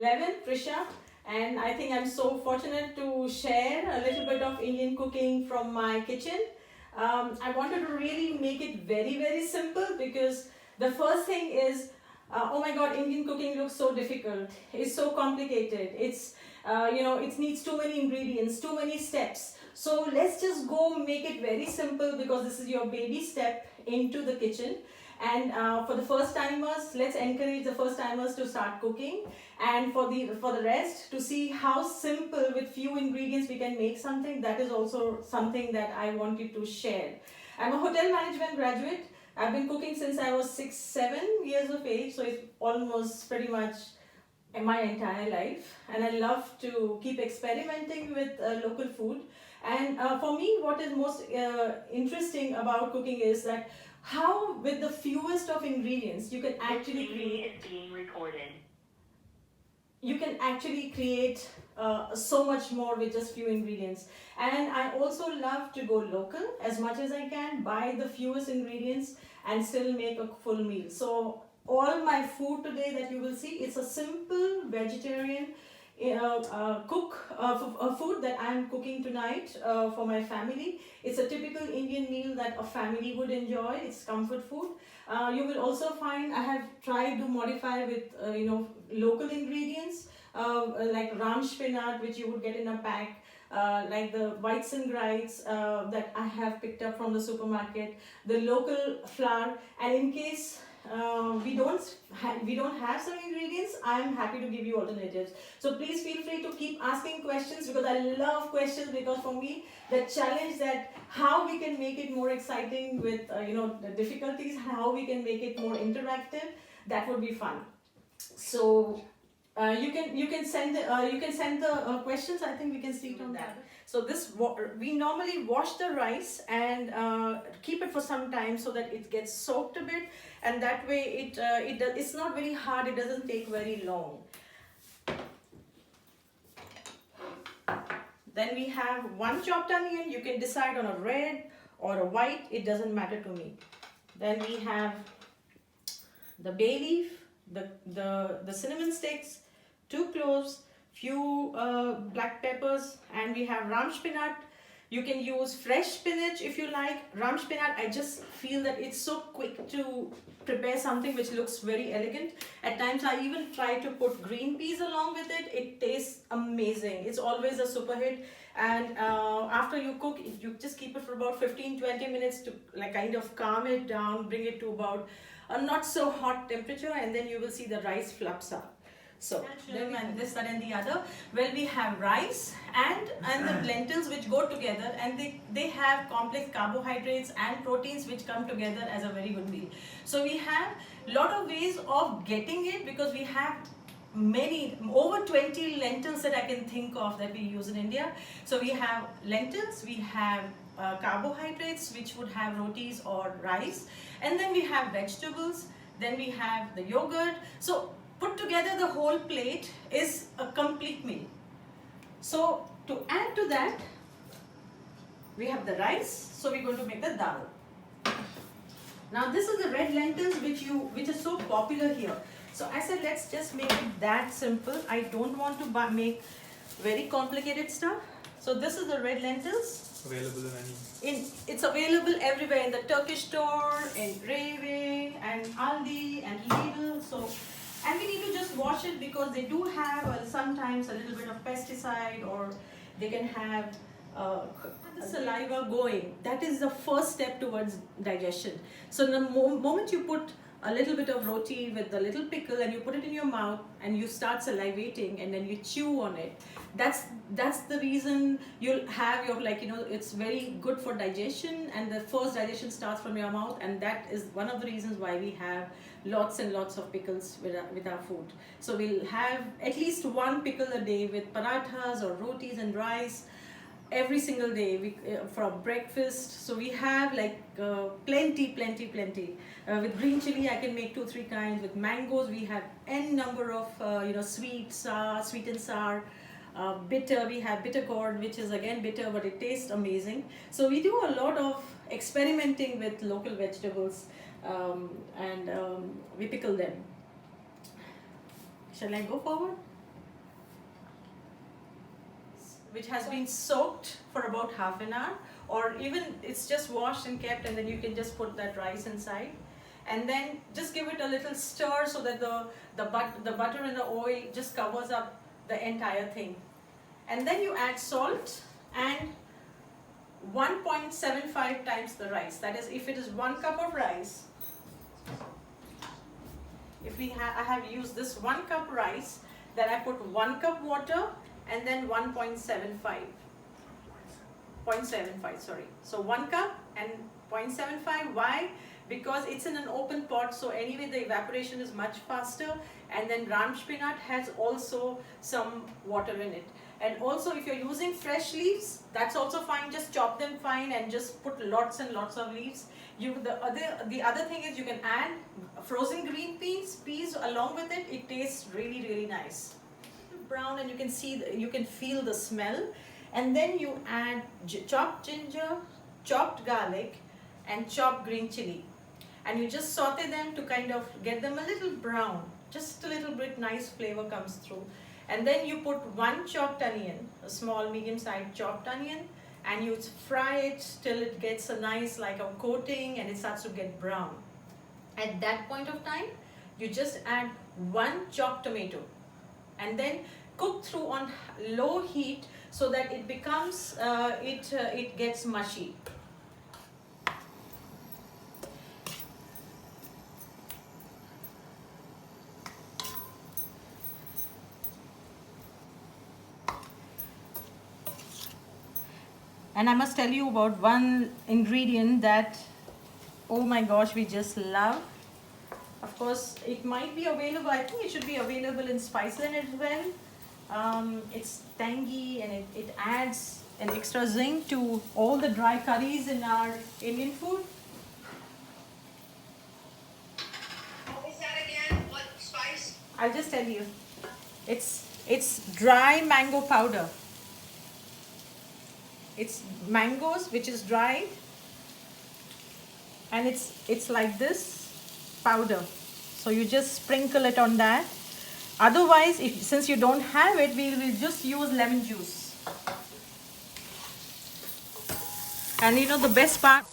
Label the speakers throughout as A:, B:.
A: 11, Prisha, and I think I'm so fortunate to share a little bit of Indian cooking from my kitchen. I wanted to really make it very, very simple because the first thing is, oh my God, Indian cooking looks so difficult. It's so complicated. It needs too many ingredients, too many steps. So let's just go make it very simple because this is your baby step into the kitchen. And for the first timers, let's encourage the first timers to start cooking, and for the rest to see how simple with few ingredients we can make something. That is also something that I wanted to share. I'm a hotel management graduate. I've been cooking since I was 6-7 years of age, so it's almost pretty much in my entire life, and I love to keep experimenting with local food. And for me, what is most interesting about cooking is that how with the fewest of ingredients you can actually create so much more with just few ingredients. And I also love to go local as much as I can, buy the fewest ingredients and still make a full meal. So all my food today that you will see, it's a simple vegetarian food that I'm cooking tonight for my family. It's a typical Indian meal that a family would enjoy. It's comfort food. You will also find I have tried to modify with local ingredients like ram spinach, which you would get in a pack. Like the whites and rice that I have picked up from the supermarket, the local flour, and in case we don't have some ingredients, I'm happy to give you alternatives. So please feel free to keep asking questions because I love questions, because for me the challenge that how we can make it more exciting with the difficulties, how we can make it more interactive, that would be fun. So you can send the questions. I think we can see it on that. So we normally wash the rice and keep it for some time so that it gets soaked a bit, and that way it's not very hard. It doesn't take very long. Then we have one chopped onion. You can decide on a red or a white. It doesn't matter to me. Then we have the bay leaf, the cinnamon sticks, 2 cloves, few black peppers, and we have ram spinach. You can use fresh spinach if you like. Ram spinach, I just feel that it's so quick to prepare something which looks very elegant. At times I even try to put green peas along with it. It tastes amazing. It's always a super hit. And after you cook, you just keep it for about 15-20 minutes to kind of calm it down, bring it to about a not so hot temperature, and then you will see the rice fluffs up. So and this, that, and the other. Well, we have rice and the lentils which go together, and they have complex carbohydrates and proteins which come together as a very good meal. So we have lot of ways of getting it, because we have over 20 lentils that I can think of that we use in India. So we have lentils, we have carbohydrates which would have rotis or rice, and then we have vegetables, then we have the yogurt. So put together the whole plate is a complete meal. So to add to that, we have the rice, so we're going to make the dal. Now this is the red lentils which is so popular here. So I said let's just make it that simple. I don't want to make very complicated stuff. So this is the red lentils.
B: Available
A: It's available everywhere, in the Turkish store, in Reve and Aldi and Lidl. So, and we need to just wash it because they do have sometimes a little bit of pesticide, or they can have the saliva going. That is the first step towards digestion. So the moment you put a little bit of roti with a little pickle and you put it in your mouth and you start salivating and then you chew on it, that's the reason you'll have your it's very good for digestion, and the first digestion starts from your mouth, and that is one of the reasons why we have lots and lots of pickles with our food. So we'll have at least one pickle a day with parathas or rotis and rice every single day for breakfast. So we have plenty. With green chili I can make 2-3 kinds. With mangoes we have n number of sweet, sour, sweet and sour. Bitter, we have bitter gourd, which is again bitter but it tastes amazing. So we do a lot of experimenting with local vegetables, and we pickle them. Shall I go forward? which has been soaked for about half an hour, or even it's just washed and kept, and then you can just put that rice inside. And then just give it a little stir so that the butter and the oil just covers up the entire thing. And then you add salt and 1.75 times the rice. That is, if it is 1 cup of rice, I have used this 1 cup rice, then I put 1 cup water and then 0.75, sorry. So 1 cup and 0.75. Why? Because it's in an open pot, so anyway the evaporation is much faster, and then ranch peanut has also some water in it. And also if you're using fresh leaves, that's also fine, just chop them fine and just put lots and lots of leaves. The other thing is you can add frozen green peas along with it. It tastes really, really nice. Brown, and you can feel the smell. And then you add chopped ginger, chopped garlic and chopped green chili. And you just saute them to kind of get them a little brown. Just a little bit nice flavor comes through. And then you put 1 chopped onion, a small medium-sized chopped onion, and you fry it till it gets a nice like a coating and it starts to get brown. At that point of time, you just add 1 chopped tomato and then cook through on low heat so that it becomes, it gets mushy. And I must tell you about one ingredient that, oh my gosh, we just love. Of course, it might be available, I think it should be available in Spiceland as well. It's tangy and it adds an extra zing to all the dry curries in our Indian food.
B: What was that again? What spice?
A: I'll just tell you. It's dry mango powder. It's mangoes which is dried, and it's like this powder. So you just sprinkle it on that. Otherwise, since you don't have it, we will just use lemon juice. And you know the best part,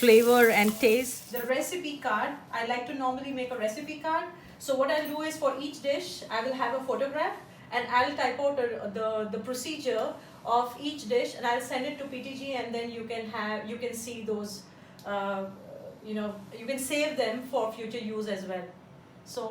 A: flavor and taste. The recipe card, I like to normally make a recipe card. So what I'll do is for each dish, I will have a photograph and I'll type out the procedure of each dish and I'll send it to PTG, and then you can see those, you can save them for future use as well. So